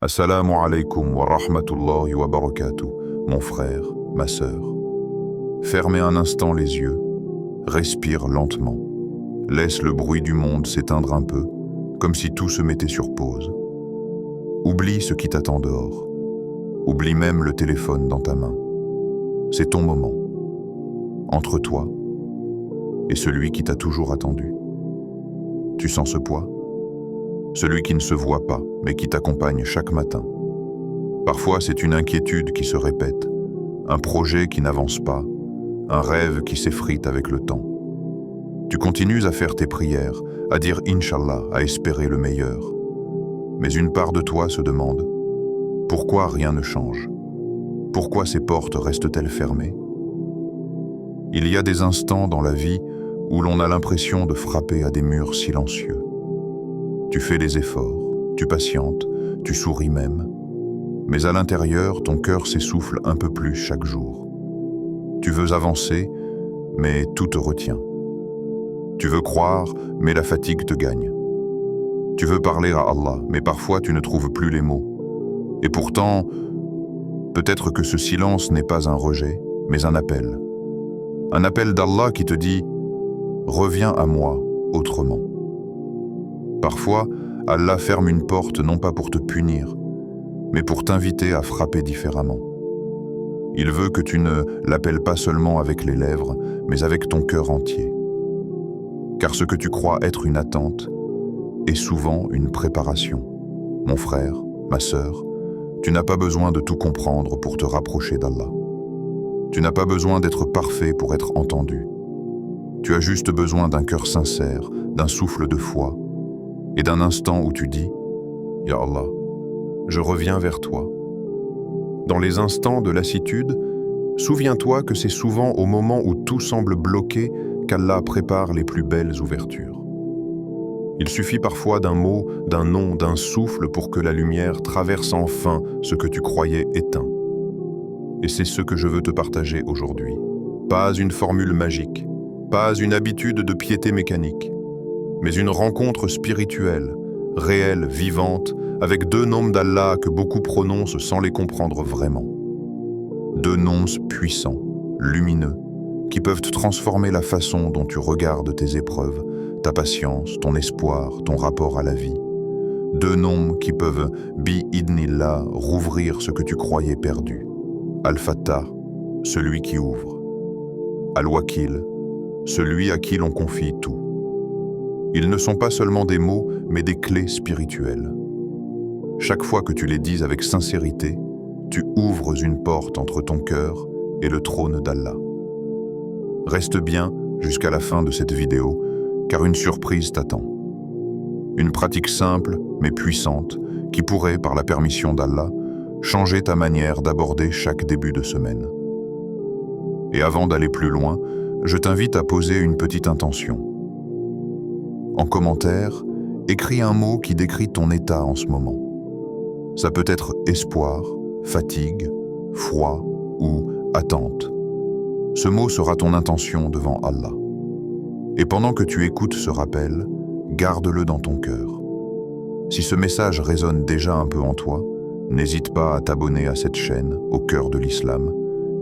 Assalamu alaikum wa rahmatullahi wa barakatuh, mon frère, ma sœur. Fermez un instant les yeux, respire lentement. Laisse le bruit du monde s'éteindre un peu, comme si tout se mettait sur pause. Oublie ce qui t'attend dehors. Oublie même le téléphone dans ta main. C'est ton moment. Entre toi et celui qui t'a toujours attendu. Tu sens ce poids ? Celui qui ne se voit pas, mais qui t'accompagne chaque matin. Parfois, c'est une inquiétude qui se répète, un projet qui n'avance pas, un rêve qui s'effrite avec le temps. Tu continues à faire tes prières, à dire Inch'Allah, à espérer le meilleur. Mais une part de toi se demande, pourquoi rien ne change ? Pourquoi ces portes restent-elles fermées ? Il y a des instants dans la vie où l'on a l'impression de frapper à des murs silencieux. Tu fais des efforts, tu patientes, tu souris même. Mais à l'intérieur, ton cœur s'essouffle un peu plus chaque jour. Tu veux avancer, mais tout te retient. Tu veux croire, mais la fatigue te gagne. Tu veux parler à Allah, mais parfois tu ne trouves plus les mots. Et pourtant, peut-être que ce silence n'est pas un rejet, mais un appel. Un appel d'Allah qui te dit « Reviens à moi autrement ». Parfois, Allah ferme une porte non pas pour te punir, mais pour t'inviter à frapper différemment. Il veut que tu ne l'appelles pas seulement avec les lèvres, mais avec ton cœur entier. Car ce que tu crois être une attente est souvent une préparation. Mon frère, ma sœur, tu n'as pas besoin de tout comprendre pour te rapprocher d'Allah. Tu n'as pas besoin d'être parfait pour être entendu. Tu as juste besoin d'un cœur sincère, d'un souffle de foi, et d'un instant où tu dis « Ya Allah, je reviens vers toi ». Dans les instants de lassitude, souviens-toi que c'est souvent au moment où tout semble bloqué qu'Allah prépare les plus belles ouvertures. Il suffit parfois d'un mot, d'un nom, d'un souffle pour que la lumière traverse enfin ce que tu croyais éteint. Et c'est ce que je veux te partager aujourd'hui. Pas une formule magique, pas une habitude de piété mécanique, mais une rencontre spirituelle, réelle, vivante, avec deux noms d'Allah que beaucoup prononcent sans les comprendre vraiment. Deux noms puissants, lumineux, qui peuvent transformer la façon dont tu regardes tes épreuves, ta patience, ton espoir, ton rapport à la vie. Deux noms qui peuvent, bi-idnillah, rouvrir ce que tu croyais perdu. Al-Fattah, celui qui ouvre. Al-Wakil, celui à qui l'on confie tout. Ils ne sont pas seulement des mots, mais des clés spirituelles. Chaque fois que tu les dis avec sincérité, tu ouvres une porte entre ton cœur et le trône d'Allah. Reste bien jusqu'à la fin de cette vidéo, car une surprise t'attend. Une pratique simple, mais puissante, qui pourrait, par la permission d'Allah, changer ta manière d'aborder chaque début de semaine. Et avant d'aller plus loin, je t'invite à poser une petite intention. En commentaire, écris un mot qui décrit ton état en ce moment. Ça peut être espoir, fatigue, froid ou attente. Ce mot sera ton intention devant Allah. Et pendant que tu écoutes ce rappel, garde-le dans ton cœur. Si ce message résonne déjà un peu en toi, n'hésite pas à t'abonner à cette chaîne au cœur de l'islam,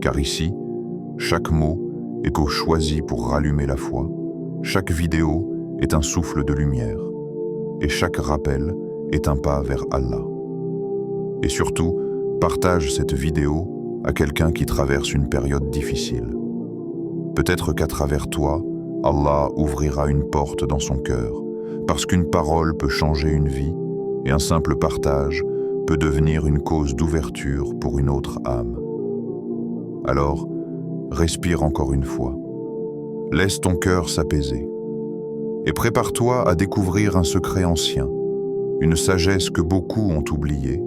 car ici, chaque mot est choisi pour rallumer la foi, chaque vidéo est un souffle de lumière, et chaque rappel est un pas vers Allah. Et surtout, partage cette vidéo à quelqu'un qui traverse une période difficile. Peut-être qu'à travers toi, Allah ouvrira une porte dans son cœur, parce qu'une parole peut changer une vie, et un simple partage peut devenir une cause d'ouverture pour une autre âme. Alors, respire encore une fois. Laisse ton cœur s'apaiser. Et prépare-toi à découvrir un secret ancien, une sagesse que beaucoup ont oubliée,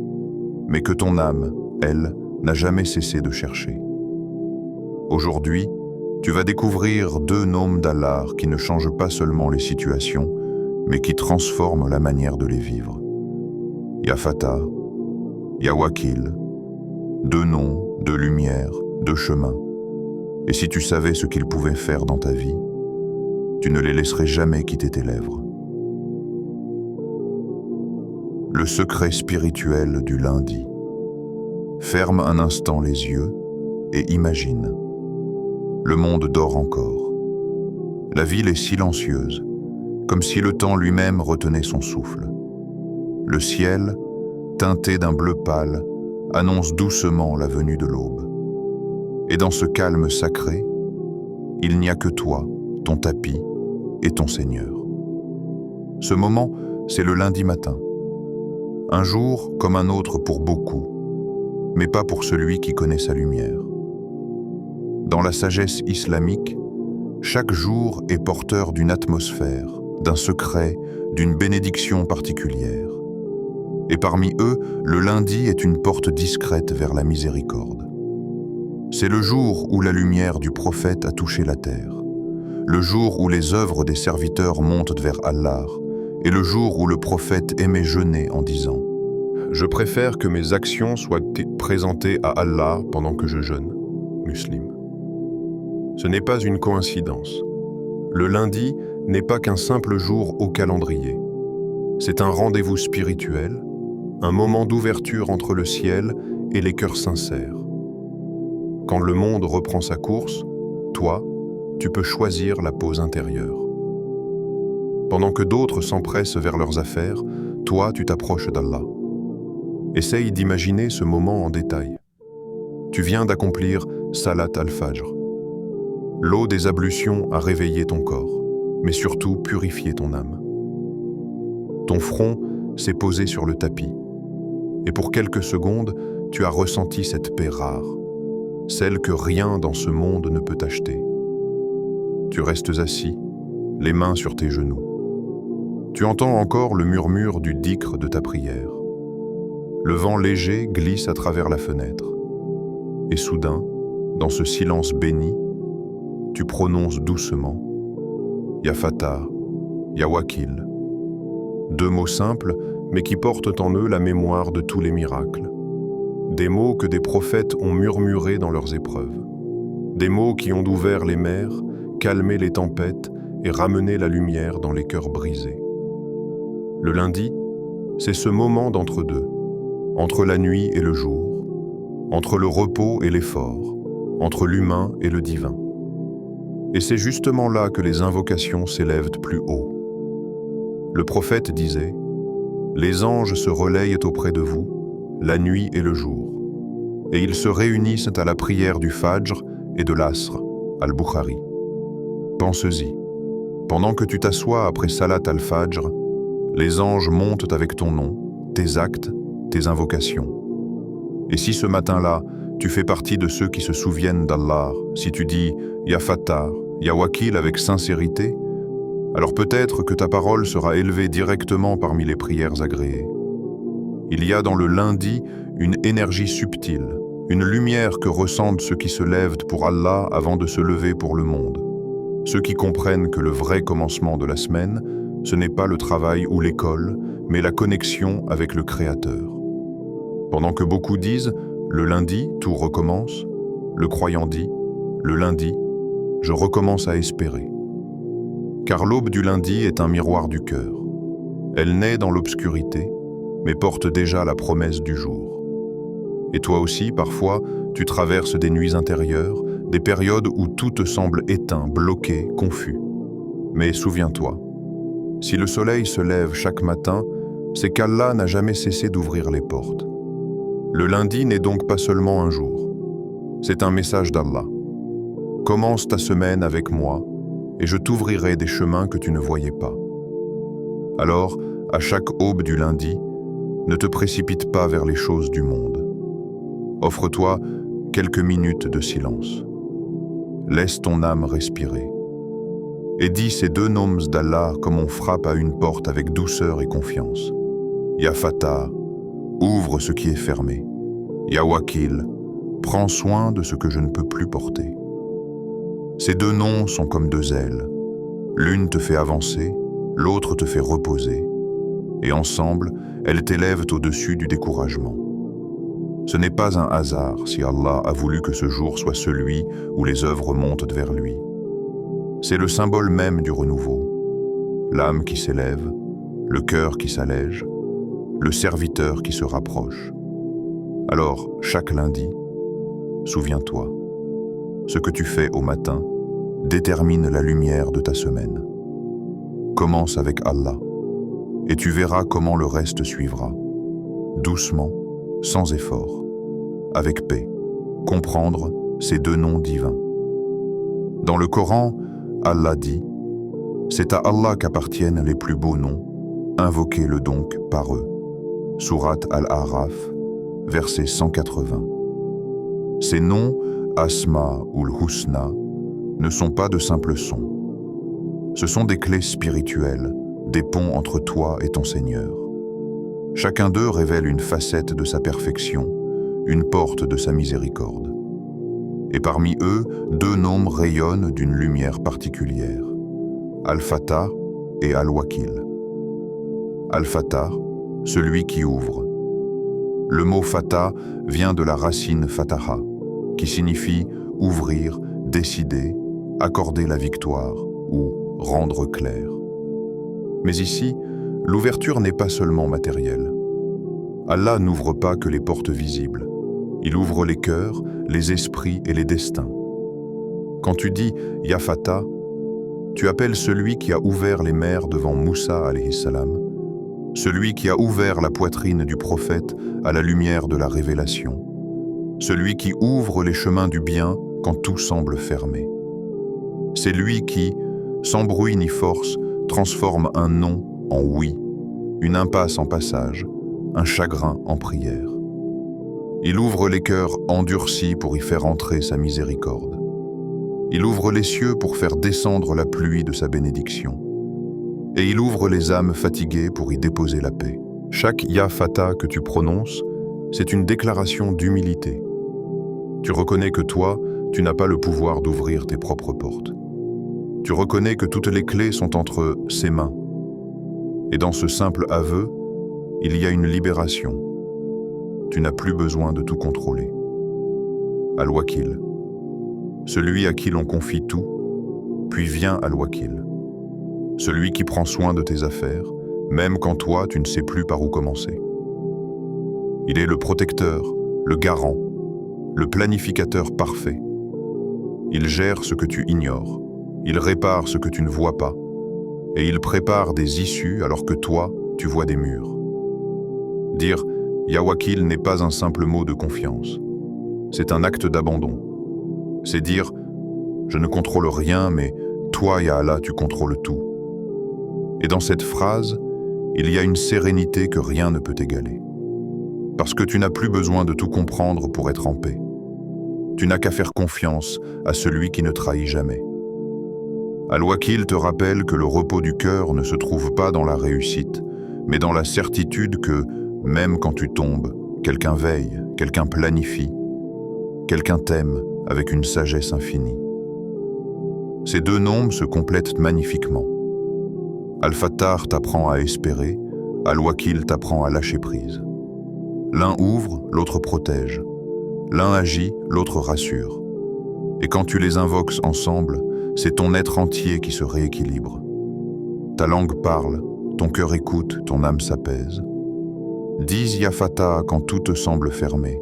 mais que ton âme, elle, n'a jamais cessé de chercher. Aujourd'hui, tu vas découvrir deux noms d'Allah qui ne changent pas seulement les situations, mais qui transforment la manière de les vivre. Ya Fattah, Ya Wakil, deux noms, deux lumières, deux chemins. Et si tu savais ce qu'ils pouvaient faire dans ta vie, tu ne les laisserais jamais quitter tes lèvres. Le secret spirituel du lundi. Ferme un instant les yeux et imagine. Le monde dort encore. La ville est silencieuse, comme si le temps lui-même retenait son souffle. Le ciel, teinté d'un bleu pâle, annonce doucement la venue de l'aube. Et dans ce calme sacré, il n'y a que toi, ton tapis et ton Seigneur. Ce moment, c'est le lundi matin. Un jour comme un autre pour beaucoup, mais pas pour celui qui connaît sa lumière. Dans la sagesse islamique, chaque jour est porteur d'une atmosphère, d'un secret, d'une bénédiction particulière. Et parmi eux, le lundi est une porte discrète vers la miséricorde. C'est le jour où la lumière du prophète a touché la terre, le jour où les œuvres des serviteurs montent vers Allah, et le jour où le prophète aimait jeûner en disant « Je préfère que mes actions soient présentées à Allah pendant que je jeûne. » Muslim. Ce n'est pas une coïncidence. Le lundi n'est pas qu'un simple jour au calendrier. C'est un rendez-vous spirituel, un moment d'ouverture entre le ciel et les cœurs sincères. Quand le monde reprend sa course, toi, tu peux choisir la pause intérieure. Pendant que d'autres s'empressent vers leurs affaires, toi, tu t'approches d'Allah. Essaye d'imaginer ce moment en détail. Tu viens d'accomplir Salat al-Fajr. L'eau des ablutions a réveillé ton corps, mais surtout purifié ton âme. Ton front s'est posé sur le tapis, et pour quelques secondes, tu as ressenti cette paix rare, celle que rien dans ce monde ne peut acheter. Tu restes assis, les mains sur tes genoux. Tu entends encore le murmure du dhikr de ta prière. Le vent léger glisse à travers la fenêtre. Et soudain, dans ce silence béni, tu prononces doucement « Ya Fatah, Ya Wakil », 2 mots simples, mais qui portent en eux la mémoire de tous les miracles. Des mots que des prophètes ont murmurés dans leurs épreuves. Des mots qui ont ouvert les mers, calmé les tempêtes et ramené la lumière dans les cœurs brisés. Le lundi, c'est ce moment d'entre-deux, entre la nuit et le jour, entre le repos et l'effort, entre l'humain et le divin. Et c'est justement là que les invocations s'élèvent plus haut. Le prophète disait « Les anges se relayent auprès de vous, la nuit et le jour, et ils se réunissent à la prière du Fajr et de l'Asr, al-Bukhari. » Pense-y, pendant que tu t'assois après Salat al-Fajr, les anges montent avec ton nom, tes actes, tes invocations. Et si ce matin-là, tu fais partie de ceux qui se souviennent d'Allah, si tu dis « Ya Fatah, Ya Wakil » avec sincérité, alors peut-être que ta parole sera élevée directement parmi les prières agréées. Il y a dans le lundi une énergie subtile, une lumière que ressentent ceux qui se lèvent pour Allah avant de se lever pour le monde. Ceux qui comprennent que le vrai commencement de la semaine, ce n'est pas le travail ou l'école, mais la connexion avec le Créateur. Pendant que beaucoup disent « le lundi, tout recommence », le croyant dit « le lundi, je recommence à espérer ». Car l'aube du lundi est un miroir du cœur. Elle naît dans l'obscurité, mais porte déjà la promesse du jour. Et toi aussi, parfois, tu traverses des nuits intérieures, des périodes où tout te semble éteint, bloqué, confus. Mais souviens-toi, si le soleil se lève chaque matin, c'est qu'Allah n'a jamais cessé d'ouvrir les portes. Le lundi n'est donc pas seulement un jour, c'est un message d'Allah. Commence ta semaine avec moi, et je t'ouvrirai des chemins que tu ne voyais pas. Alors, à chaque aube du lundi, ne te précipite pas vers les choses du monde. Offre-toi quelques minutes de silence. Laisse ton âme respirer. Et dis ces 2 noms d'Allah comme on frappe à une porte avec douceur et confiance. Ya Fatah, ouvre ce qui est fermé. Ya Wakil, prends soin de ce que je ne peux plus porter. Ces 2 noms sont comme 2 ailes. L'une te fait avancer, l'autre te fait reposer. Et ensemble, elles t'élèvent au-dessus du découragement. Ce n'est pas un hasard si Allah a voulu que ce jour soit celui où les œuvres montent vers lui. C'est le symbole même du renouveau. L'âme qui s'élève, le cœur qui s'allège, le serviteur qui se rapproche. Alors, chaque lundi, souviens-toi, ce que tu fais au matin détermine la lumière de ta semaine. Commence avec Allah, et tu verras comment le reste suivra. Doucement, sans effort, avec paix. Comprendre ces deux noms divins. Dans le Coran, Allah dit « C'est à Allah qu'appartiennent les plus beaux noms, invoquez-le donc par eux. » Sourate Al-A'raf, verset 180. Ces noms, Asma ou Husna, ne sont pas de simples sons. Ce sont des clés spirituelles, des ponts entre toi et ton Seigneur. Chacun d'eux révèle une facette de sa perfection, une porte de sa miséricorde. Et parmi eux, deux noms rayonnent d'une lumière particulière, Al-Fatah et Al-Wakil. Al-Fatah, celui qui ouvre. Le mot Fatah vient de la racine Fataha, qui signifie ouvrir, décider, accorder la victoire ou rendre clair. Mais ici, l'ouverture n'est pas seulement matérielle. Allah n'ouvre pas que les portes visibles. Il ouvre les cœurs, les esprits et les destins. Quand tu dis « Ya Fatah », tu appelles celui qui a ouvert les mers devant Moussa alayhi salam, celui qui a ouvert la poitrine du prophète à la lumière de la révélation, celui qui ouvre les chemins du bien quand tout semble fermé. C'est lui qui, sans bruit ni force, transforme un non en oui, une impasse en passage, un chagrin en prière. Il ouvre les cœurs endurcis pour y faire entrer sa miséricorde. Il ouvre les cieux pour faire descendre la pluie de sa bénédiction. Et il ouvre les âmes fatiguées pour y déposer la paix. Chaque Ya Fatah que tu prononces, c'est une déclaration d'humilité. Tu reconnais que toi, tu n'as pas le pouvoir d'ouvrir tes propres portes. Tu reconnais que toutes les clés sont entre ses mains. Et dans ce simple aveu, il y a une libération. Tu n'as plus besoin de tout contrôler. Al-Wakil, celui à qui l'on confie tout, puis vient Al-Wakil, celui qui prend soin de tes affaires, même quand toi tu ne sais plus par où commencer. Il est le protecteur, le garant, le planificateur parfait. Il gère ce que tu ignores, il répare ce que tu ne vois pas, et il prépare des issues alors que toi, tu vois des murs. Dire « Ya Wakil » n'est pas un simple mot de confiance. C'est un acte d'abandon. C'est dire « Je ne contrôle rien, mais toi, Ya Allah, tu contrôles tout. » Et dans cette phrase, il y a une sérénité que rien ne peut égaler. Parce que tu n'as plus besoin de tout comprendre pour être en paix. Tu n'as qu'à faire confiance à celui qui ne trahit jamais. Al-Wakil te rappelle que le repos du cœur ne se trouve pas dans la réussite, mais dans la certitude que, même quand tu tombes, quelqu'un veille, quelqu'un planifie, quelqu'un t'aime avec une sagesse infinie. Ces deux noms se complètent magnifiquement. Al-Fatah t'apprend à espérer, Al-Wakil t'apprend à lâcher prise. L'un ouvre, l'autre protège. L'un agit, l'autre rassure. Et quand tu les invoques ensemble, c'est ton être entier qui se rééquilibre. Ta langue parle, ton cœur écoute, ton âme s'apaise. Dis Ya Fatah quand tout te semble fermé.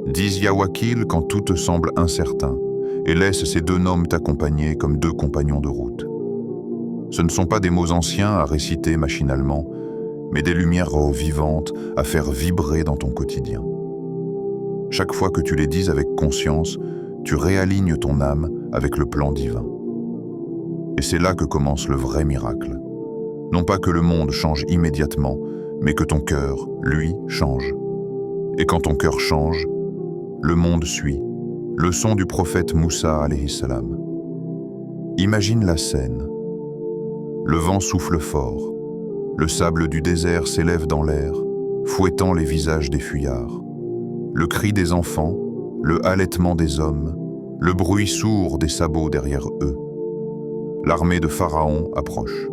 Dis Ya Wakil quand tout te semble incertain. Et laisse ces deux noms t'accompagner comme deux compagnons de route. Ce ne sont pas des mots anciens à réciter machinalement, mais des lumières vivantes à faire vibrer dans ton quotidien. Chaque fois que tu les dis avec conscience, tu réalignes ton âme avec le plan divin. Et c'est là que commence le vrai miracle. Non pas que le monde change immédiatement, mais que ton cœur, lui, change. Et quand ton cœur change, le monde suit. Leçon du prophète Moussa alayhi salam. Imagine la scène. Le vent souffle fort. Le sable du désert s'élève dans l'air, fouettant les visages des fuyards. Le cri des enfants, le halètement des hommes, le bruit sourd des sabots derrière eux. L'armée de Pharaon approche.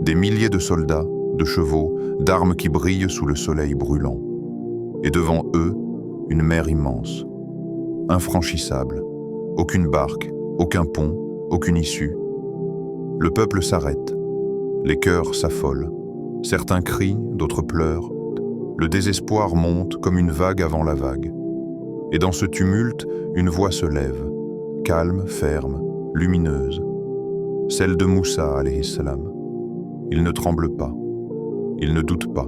Des milliers de soldats, de chevaux, d'armes qui brillent sous le soleil brûlant. Et devant eux, une mer immense. Infranchissable. Aucune barque, aucun pont, aucune issue. Le peuple s'arrête. Les cœurs s'affolent. Certains crient, d'autres pleurent, Le désespoir monte comme une vague avant la vague. Et dans ce tumulte, une voix se lève, calme, ferme, lumineuse, celle de Moussa alayhi salam. Il ne tremble pas, il ne doute pas.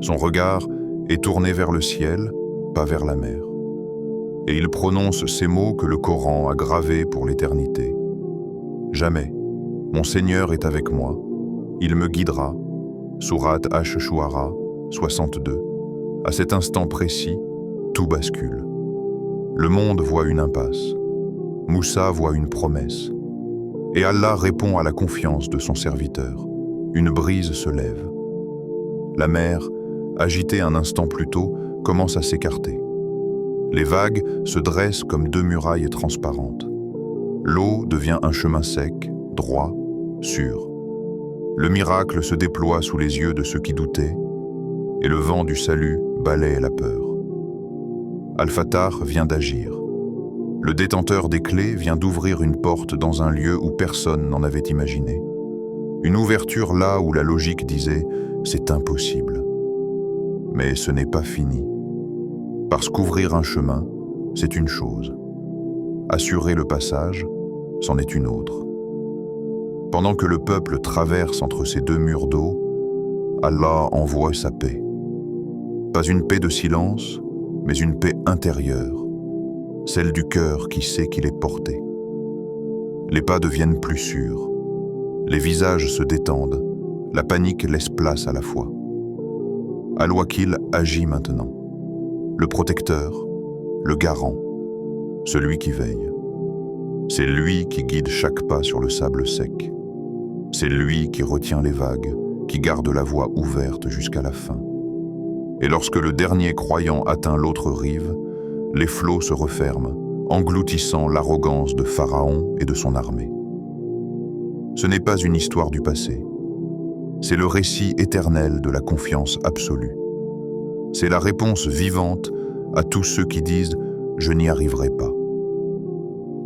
Son regard est tourné vers le ciel, pas vers la mer. Et il prononce ces mots que le Coran a gravés pour l'éternité. Jamais, mon Seigneur est avec moi, il me guidera. Sourate Ash-Shu'ara 62. À cet instant précis, tout bascule. Le monde voit une impasse. Moussa voit une promesse. Et Allah répond à la confiance de son serviteur. Une brise se lève. La mer, agitée un instant plus tôt, commence à s'écarter. Les vagues se dressent comme deux murailles transparentes. L'eau devient un chemin sec, droit, sûr. Le miracle se déploie sous les yeux de ceux qui doutaient, et le vent du salut balaie la peur. Al-Fatah vient d'agir. Le détenteur des clés vient d'ouvrir une porte dans un lieu où personne n'en avait imaginé. Une ouverture là où la logique disait « c'est impossible ». Mais ce n'est pas fini. Parce qu'ouvrir un chemin, c'est une chose. Assurer le passage, c'en est une autre. Pendant que le peuple traverse entre ces deux murs d'eau, Allah envoie sa paix. Pas une paix de silence, mais une paix intérieure, celle du cœur qui sait qu'il est porté. Les pas deviennent plus sûrs, les visages se détendent, la panique laisse place à la foi. Al-Wakil agit maintenant, le protecteur, le garant, celui qui veille. C'est lui qui guide chaque pas sur le sable sec. C'est lui qui retient les vagues, qui garde la voie ouverte jusqu'à la fin. Et lorsque le dernier croyant atteint l'autre rive, les flots se referment, engloutissant l'arrogance de Pharaon et de son armée. Ce n'est pas une histoire du passé. C'est le récit éternel de la confiance absolue. C'est la réponse vivante à tous ceux qui disent « je n'y arriverai pas ».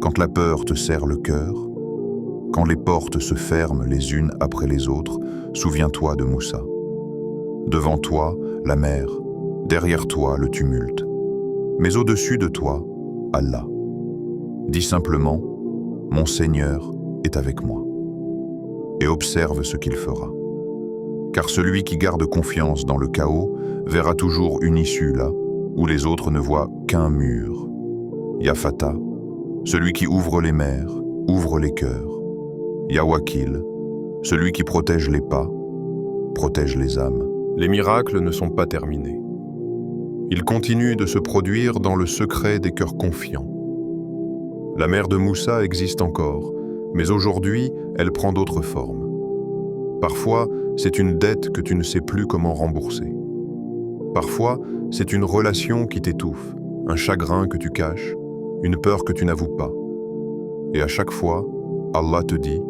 Quand la peur te serre le cœur, quand les portes se ferment les unes après les autres, souviens-toi de Moussa. Devant toi, la mer, derrière toi, le tumulte. Mais au-dessus de toi, Allah. Dis simplement, mon Seigneur est avec moi. Et observe ce qu'il fera. Car celui qui garde confiance dans le chaos verra toujours une issue là, où les autres ne voient qu'un mur. Ya Fatah, celui qui ouvre les mers, ouvre les cœurs. Ya Wakil, celui qui protège les pas, protège les âmes. Les miracles ne sont pas terminés. Ils continuent de se produire dans le secret des cœurs confiants. La mère de Moussa existe encore, mais aujourd'hui, elle prend d'autres formes. Parfois, c'est une dette que tu ne sais plus comment rembourser. Parfois, c'est une relation qui t'étouffe, un chagrin que tu caches, une peur que tu n'avoues pas. Et à chaque fois, Allah te dit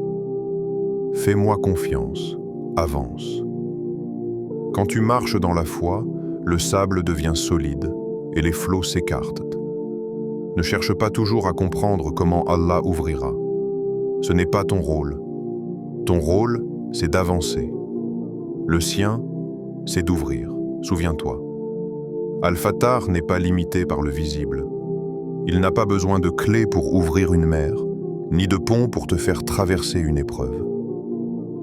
« Fais-moi confiance, avance ». Quand tu marches dans la foi, le sable devient solide et les flots s'écartent. Ne cherche pas toujours à comprendre comment Allah ouvrira. Ce n'est pas ton rôle. Ton rôle, c'est d'avancer. Le sien, c'est d'ouvrir, souviens-toi. Al-Fatah n'est pas limité par le visible. Il n'a pas besoin de clé pour ouvrir une mer, ni de pont pour te faire traverser une épreuve.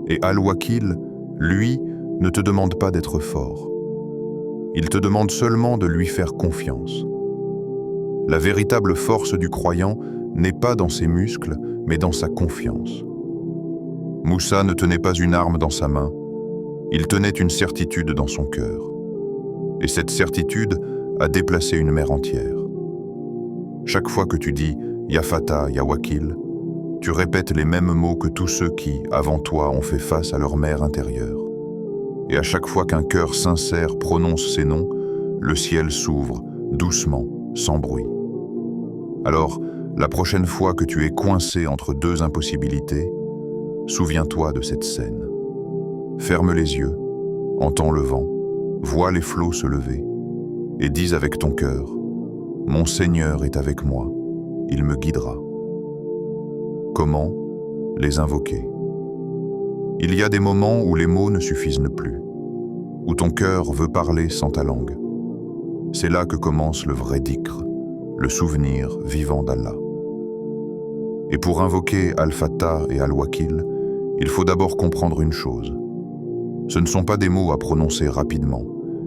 Et Al-Wakil, lui, ne te demande pas d'être fort. Il te demande seulement de lui faire confiance. La véritable force du croyant n'est pas dans ses muscles, mais dans sa confiance. Moussa ne tenait pas une arme dans sa main, il tenait une certitude dans son cœur. Et cette certitude a déplacé une mer entière. Chaque fois que tu dis « Ya Fatah, Ya Wakil », tu répètes les mêmes mots que tous ceux qui, avant toi, ont fait face à leur mer intérieure. Et à chaque fois qu'un cœur sincère prononce ces noms, le ciel s'ouvre, doucement, sans bruit. Alors, la prochaine fois que tu es coincé entre deux impossibilités, souviens-toi de cette scène. Ferme les yeux, entends le vent, vois les flots se lever, et dis avec ton cœur, « Mon Seigneur est avec moi, il me guidera. » Comment les invoquer? Il y a des moments où les mots ne suffisent plus. où ton cœur veut parler sans ta langue. C'est là que commence le vrai dhikr, le souvenir vivant d'Allah. Et pour invoquer Al-Fattah et Al-Wakil, il faut d'abord comprendre une chose. Ce ne sont pas des mots à prononcer rapidement,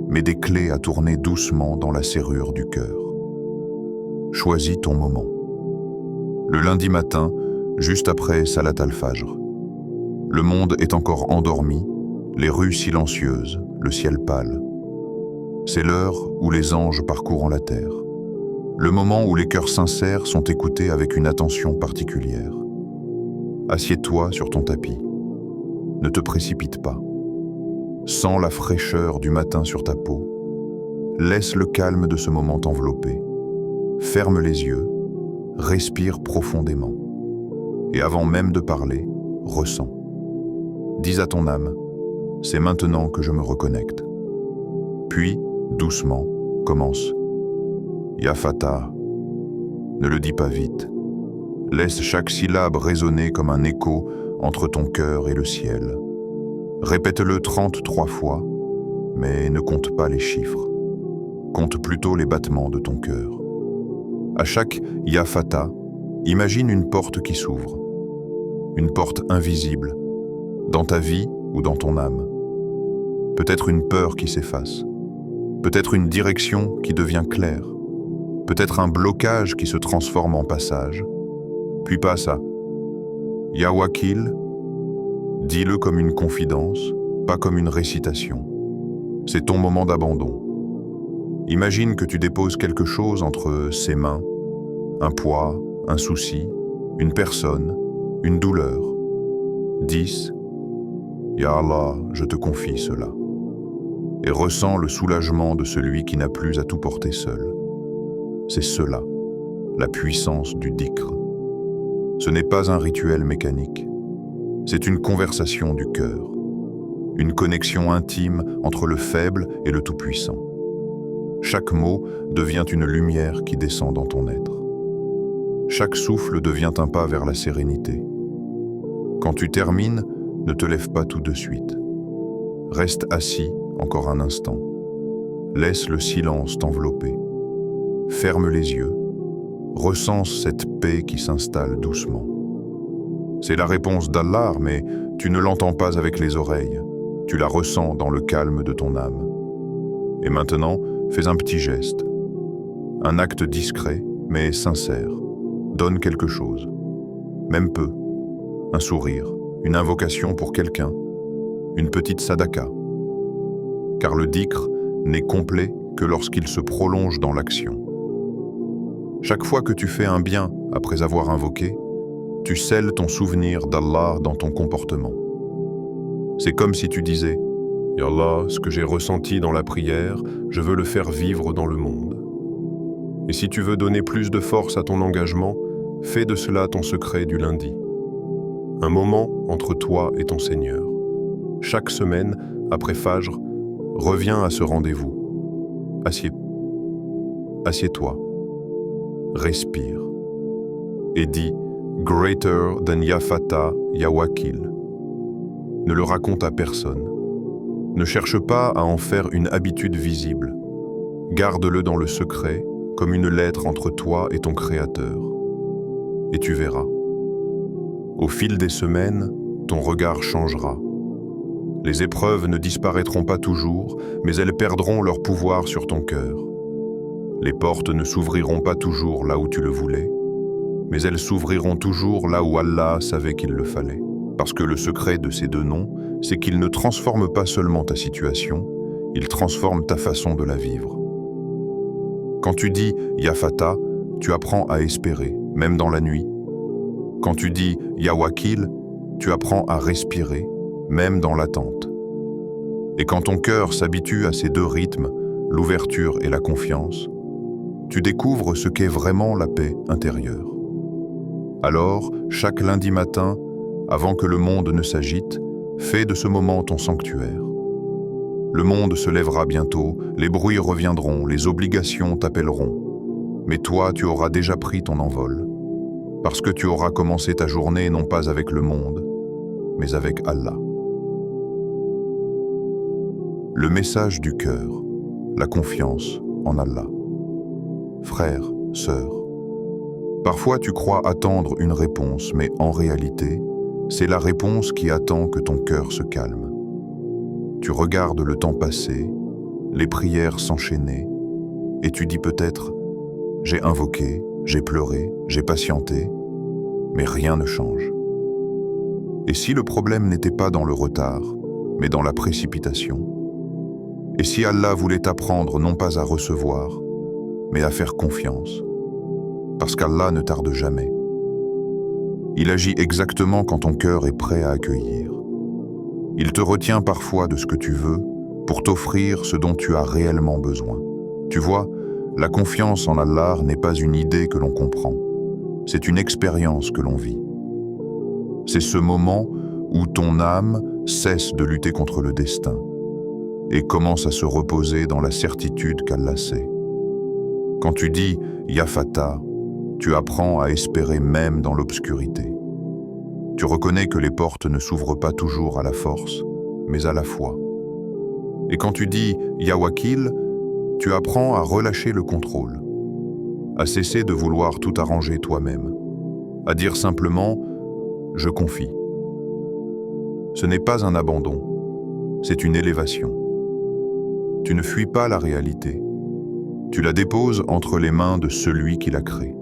mais des clés à tourner doucement dans la serrure du cœur. Choisis ton moment. Le lundi matin, juste après Salat al-Fajr. Le monde est encore endormi, les rues silencieuses, le ciel pâle. C'est l'heure où les anges parcourent la terre. Le moment où les cœurs sincères sont écoutés avec une attention particulière. Assieds-toi sur ton tapis. Ne te précipite pas. Sens la fraîcheur du matin sur ta peau. Laisse le calme de ce moment t'envelopper. Ferme les yeux, respire profondément. Et avant même de parler, ressens. Dis à ton âme, c'est maintenant que je me reconnecte. Puis, doucement, commence. Ya Fattah. Ne le dis pas vite. Laisse chaque syllabe résonner comme un écho entre ton cœur et le ciel. Répète-le 33 fois, mais ne compte pas les chiffres. Compte plutôt les battements de ton cœur. À chaque Ya Fattah, imagine une porte qui s'ouvre. Une porte invisible, dans ta vie ou dans ton âme. Peut-être une peur qui s'efface. Peut-être une direction qui devient claire. Peut-être un blocage qui se transforme en passage. Puis passe à Ya Wakil. Dis-le comme une confidence, pas comme une récitation. C'est ton moment d'abandon. Imagine que tu déposes quelque chose entre ses mains, un poids, un souci, une personne, une douleur. 10. Ya Allah, je te confie cela. Et ressens le soulagement de celui qui n'a plus à tout porter seul. C'est cela, la puissance du dhikr. Ce n'est pas un rituel mécanique. C'est une conversation du cœur. Une connexion intime entre le faible et le tout-puissant. Chaque mot devient une lumière qui descend dans ton être. Chaque souffle devient un pas vers la sérénité. Quand tu termines, ne te lève pas tout de suite. Reste assis encore un instant. Laisse le silence t'envelopper. Ferme les yeux. Ressens cette paix qui s'installe doucement. C'est la réponse d'Allah, mais tu ne l'entends pas avec les oreilles. Tu la ressens dans le calme de ton âme. Et maintenant, fais un petit geste. Un acte discret, mais sincère. Donne quelque chose. Même peu. Un sourire, une invocation pour quelqu'un, une petite sadaka. Car le dhikr n'est complet que lorsqu'il se prolonge dans l'action. Chaque fois que tu fais un bien après avoir invoqué, tu scelles ton souvenir d'Allah dans ton comportement. C'est comme si tu disais « Ya Allah, ce que j'ai ressenti dans la prière, je veux le faire vivre dans le monde. » Et si tu veux donner plus de force à ton engagement, fais de cela ton secret du lundi. Un moment entre toi et ton Seigneur. Chaque semaine, après Fajr, reviens à ce rendez-vous. Assieds-toi. Respire. Et dis « Greater than Ya Fattah, Ya Wakil ». Ne le raconte à personne. Ne cherche pas à en faire une habitude visible. Garde-le dans le secret, comme une lettre entre toi et ton Créateur. Et tu verras. Au fil des semaines, ton regard changera. Les épreuves ne disparaîtront pas toujours, mais elles perdront leur pouvoir sur ton cœur. Les portes ne s'ouvriront pas toujours là où tu le voulais, mais elles s'ouvriront toujours là où Allah savait qu'il le fallait. Parce que le secret de ces deux noms, c'est qu'ils ne transforment pas seulement ta situation, ils transforment ta façon de la vivre. Quand tu dis « Ya Fattah », tu apprends à espérer, même dans la nuit. Quand tu dis « Ya Wakil », tu apprends à respirer, même dans l'attente. Et quand ton cœur s'habitue à ces deux rythmes, l'ouverture et la confiance, tu découvres ce qu'est vraiment la paix intérieure. Alors, chaque lundi matin, avant que le monde ne s'agite, fais de ce moment ton sanctuaire. Le monde se lèvera bientôt, les bruits reviendront, les obligations t'appelleront. Mais toi, tu auras déjà pris ton envol, parce que tu auras commencé ta journée non pas avec le monde, mais avec Allah. Le message du cœur, la confiance en Allah. Frère, sœur, parfois tu crois attendre une réponse, mais en réalité, c'est la réponse qui attend que ton cœur se calme. Tu regardes le temps passer, les prières s'enchaîner, et tu dis peut-être « J'ai invoqué, j'ai pleuré, j'ai patienté », mais rien ne change. Et si le problème n'était pas dans le retard, mais dans la précipitation? Et si Allah voulait t'apprendre non pas à recevoir, mais à faire confiance? Parce qu'Allah ne tarde jamais. Il agit exactement quand ton cœur est prêt à accueillir. Il te retient parfois de ce que tu veux pour t'offrir ce dont tu as réellement besoin. Tu vois, la confiance en Allah n'est pas une idée que l'on comprend, c'est une expérience que l'on vit. C'est ce moment où ton âme cesse de lutter contre le destin et commence à se reposer dans la certitude qu'Allah sait. Quand tu dis « Ya Fatah », tu apprends à espérer même dans l'obscurité. Tu reconnais que les portes ne s'ouvrent pas toujours à la force, mais à la foi. Et quand tu dis « Ya Wakil », tu apprends à relâcher le contrôle, à cesser de vouloir tout arranger toi-même, à dire simplement « Je confie ». Ce n'est pas un abandon, c'est une élévation. Tu ne fuis pas la réalité, tu la déposes entre les mains de celui qui l'a créée.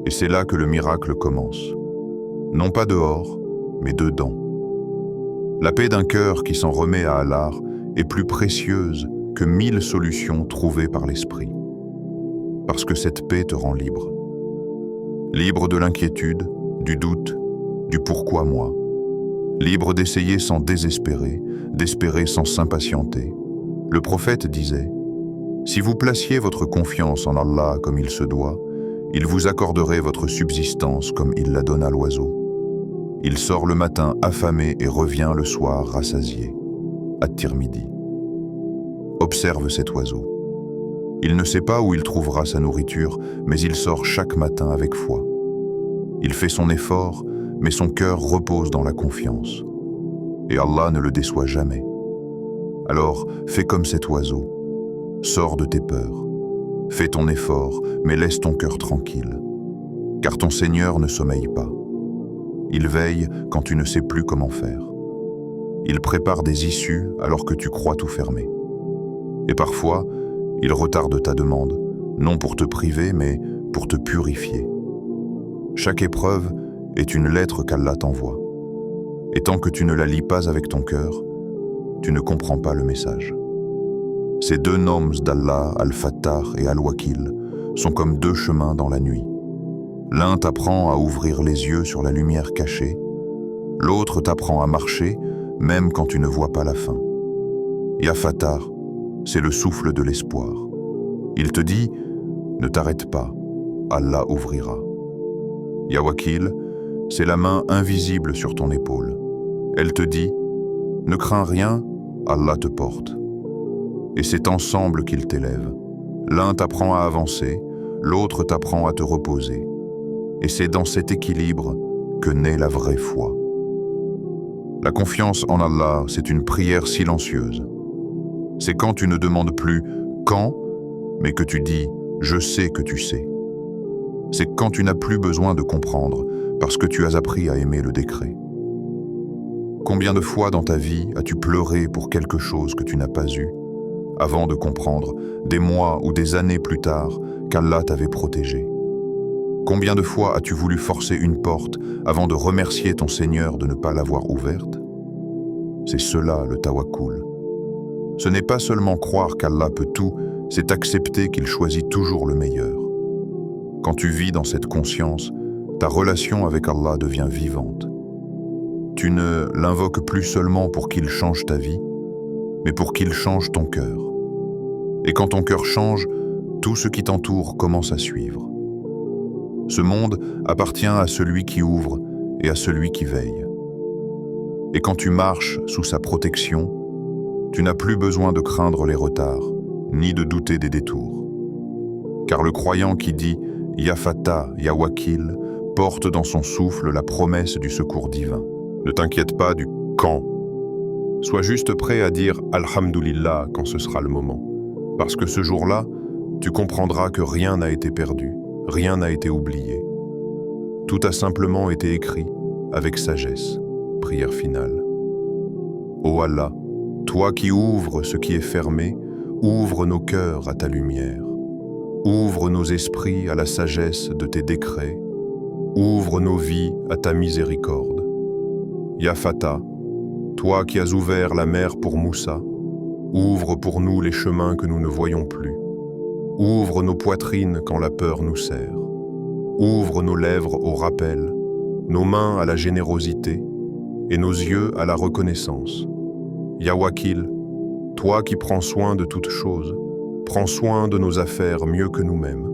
Et c'est là que le miracle commence. Non pas dehors, mais dedans. La paix d'un cœur qui s'en remet à Allah est plus précieuse que 1000 solutions trouvées par l'esprit. Parce que cette paix te rend libre. Libre de l'inquiétude, du doute, du pourquoi moi. Libre d'essayer sans désespérer, d'espérer sans s'impatienter. Le prophète disait « Si vous placiez votre confiance en Allah comme il se doit, il vous accorderait votre subsistance comme il la donne à l'oiseau. Il sort le matin affamé et revient le soir rassasié. » At-Tirmidhi. Observe cet oiseau. Il ne sait pas où il trouvera sa nourriture, mais il sort chaque matin avec foi. Il fait son effort, mais son cœur repose dans la confiance. Et Allah ne le déçoit jamais. Alors, fais comme cet oiseau. Sors de tes peurs. Fais ton effort, mais laisse ton cœur tranquille. Car ton Seigneur ne sommeille pas. Il veille quand tu ne sais plus comment faire. Il prépare des issues alors que tu crois tout fermer. Et parfois, il retarde ta demande, non pour te priver, mais pour te purifier. Chaque épreuve est une lettre qu'Allah t'envoie. Et tant que tu ne la lis pas avec ton cœur, tu ne comprends pas le message. Ces deux noms d'Allah, Al-Fattar et Al-Wakil, sont comme deux chemins dans la nuit. L'un t'apprend à ouvrir les yeux sur la lumière cachée, l'autre t'apprend à marcher même quand tu ne vois pas la fin. Ya Fattar, c'est le souffle de l'espoir. Il te dit « Ne t'arrête pas, Allah ouvrira ». Ya Wakil, c'est la main invisible sur ton épaule. Elle te dit « Ne crains rien, Allah te porte ». Et c'est ensemble qu'ils t'élèvent. L'un t'apprend à avancer, l'autre t'apprend à te reposer. Et c'est dans cet équilibre que naît la vraie foi. La confiance en Allah, c'est une prière silencieuse. C'est quand tu ne demandes plus « quand », mais que tu dis « je sais que tu sais ». C'est quand tu n'as plus besoin de comprendre, parce que tu as appris à aimer le décret. Combien de fois dans ta vie as-tu pleuré pour quelque chose que tu n'as pas eu, avant de comprendre, des mois ou des années plus tard, qu'Allah t'avait protégé? Combien de fois as-tu voulu forcer une porte avant de remercier ton Seigneur de ne pas l'avoir ouverte? C'est cela le tawakkul. Ce n'est pas seulement croire qu'Allah peut tout, c'est accepter qu'il choisit toujours le meilleur. Quand tu vis dans cette conscience, ta relation avec Allah devient vivante. Tu ne l'invoques plus seulement pour qu'il change ta vie, mais pour qu'il change ton cœur. Et quand ton cœur change, tout ce qui t'entoure commence à suivre. Ce monde appartient à celui qui ouvre et à celui qui veille. Et quand tu marches sous sa protection, tu n'as plus besoin de craindre les retards, ni de douter des détours. Car le croyant qui dit « Ya Fatah, Ya Wakil » porte dans son souffle la promesse du secours divin. Ne t'inquiète pas du « quand », Sois juste prêt à dire Alhamdulillah quand ce sera le moment. Parce que ce jour-là, tu comprendras que rien n'a été perdu, rien n'a été oublié. Tout a simplement été écrit avec sagesse. Prière finale. Ô Allah, toi qui ouvres ce qui est fermé, ouvre nos cœurs à ta lumière. Ouvre nos esprits à la sagesse de tes décrets. Ouvre nos vies à ta miséricorde. Ya Fatah, toi qui as ouvert la mer pour Moussa, ouvre pour nous les chemins que nous ne voyons plus. Ouvre nos poitrines quand la peur nous serre. Ouvre nos lèvres au rappel, nos mains à la générosité et nos yeux à la reconnaissance. Ya Wakil, toi qui prends soin de toutes choses, prends soin de nos affaires mieux que nous-mêmes.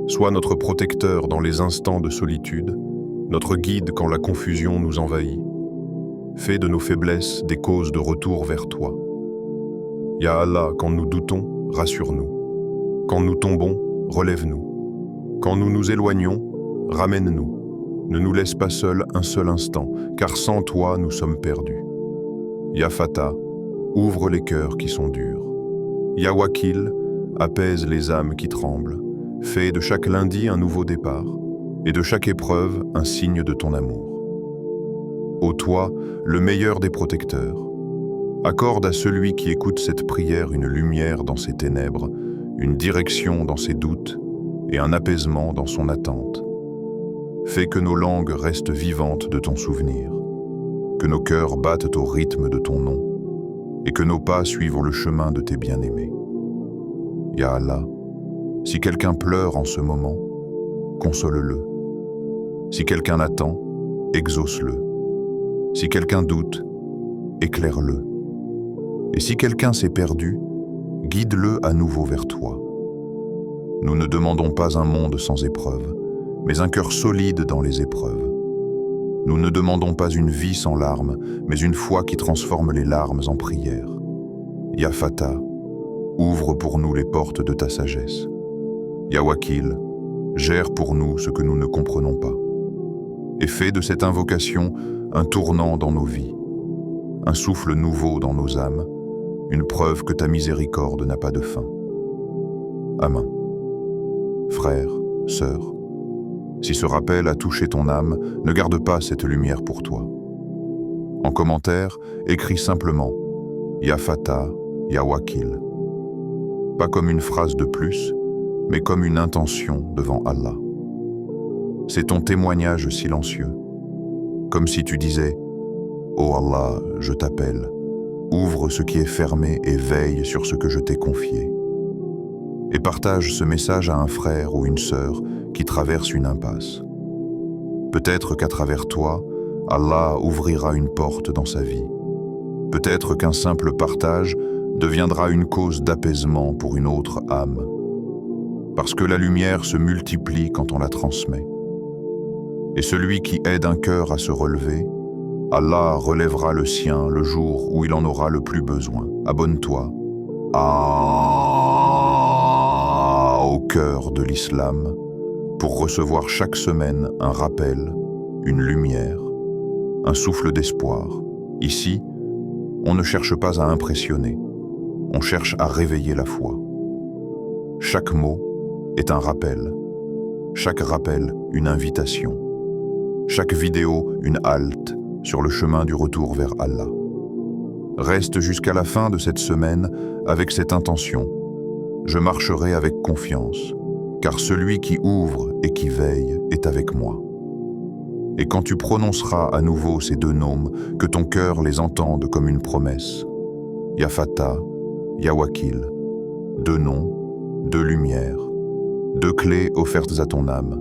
Sois notre protecteur dans les instants de solitude, notre guide quand la confusion nous envahit. Fais de nos faiblesses des causes de retour vers toi. Ya Allah, quand nous doutons, rassure-nous. Quand nous tombons, relève-nous. Quand nous nous éloignons, ramène-nous. Ne nous laisse pas seuls un seul instant, car sans toi, nous sommes perdus. Ya Fatah, ouvre les cœurs qui sont durs. Ya Wakil, apaise les âmes qui tremblent. Fais de chaque lundi un nouveau départ, et de chaque épreuve un signe de ton amour. Ô toi, le meilleur des protecteurs, accorde à celui qui écoute cette prière une lumière dans ses ténèbres, une direction dans ses doutes et un apaisement dans son attente. Fais que nos langues restent vivantes de ton souvenir, que nos cœurs battent au rythme de ton nom et que nos pas suivent le chemin de tes bien-aimés. Ya Allah, si quelqu'un pleure en ce moment, console-le. Si quelqu'un attend, exauce-le. Si quelqu'un doute, éclaire-le. Et si quelqu'un s'est perdu, guide-le à nouveau vers toi. Nous ne demandons pas un monde sans épreuves, mais un cœur solide dans les épreuves. Nous ne demandons pas une vie sans larmes, mais une foi qui transforme les larmes en prière. Ya Fatah, ouvre pour nous les portes de ta sagesse. Ya Wakil, gère pour nous ce que nous ne comprenons pas. Et fais de cette invocation un tournant dans nos vies, un souffle nouveau dans nos âmes, une preuve que ta miséricorde n'a pas de fin. Amen. Frère, sœur, si ce rappel a touché ton âme, ne garde pas cette lumière pour toi. En commentaire, écris simplement « Ya Fatah, Ya Wakil ». Pas comme une phrase de plus, mais comme une intention devant Allah. C'est ton témoignage silencieux, comme si tu disais « Oh Allah, je t'appelle, ouvre ce qui est fermé et veille sur ce que je t'ai confié. » Et partage ce message à un frère ou une sœur qui traverse une impasse. Peut-être qu'à travers toi, Allah ouvrira une porte dans sa vie. Peut-être qu'un simple partage deviendra une cause d'apaisement pour une autre âme. Parce que la lumière se multiplie quand on la transmet. Et celui qui aide un cœur à se relever, Allah relèvera le sien le jour où il en aura le plus besoin. Abonne-toi au cœur de l'islam pour recevoir chaque semaine un rappel, une lumière, un souffle d'espoir. Ici, on ne cherche pas à impressionner, on cherche à réveiller la foi. Chaque mot est un rappel, chaque rappel une invitation, chaque vidéo une halte sur le chemin du retour vers Allah. Reste jusqu'à la fin de cette semaine avec cette intention. Je marcherai avec confiance, car celui qui ouvre et qui veille est avec moi. Et quand tu prononceras à nouveau ces deux noms, que ton cœur les entende comme une promesse. Ya Fatah, Ya Wakil, deux noms, deux lumières, deux clés offertes à ton âme.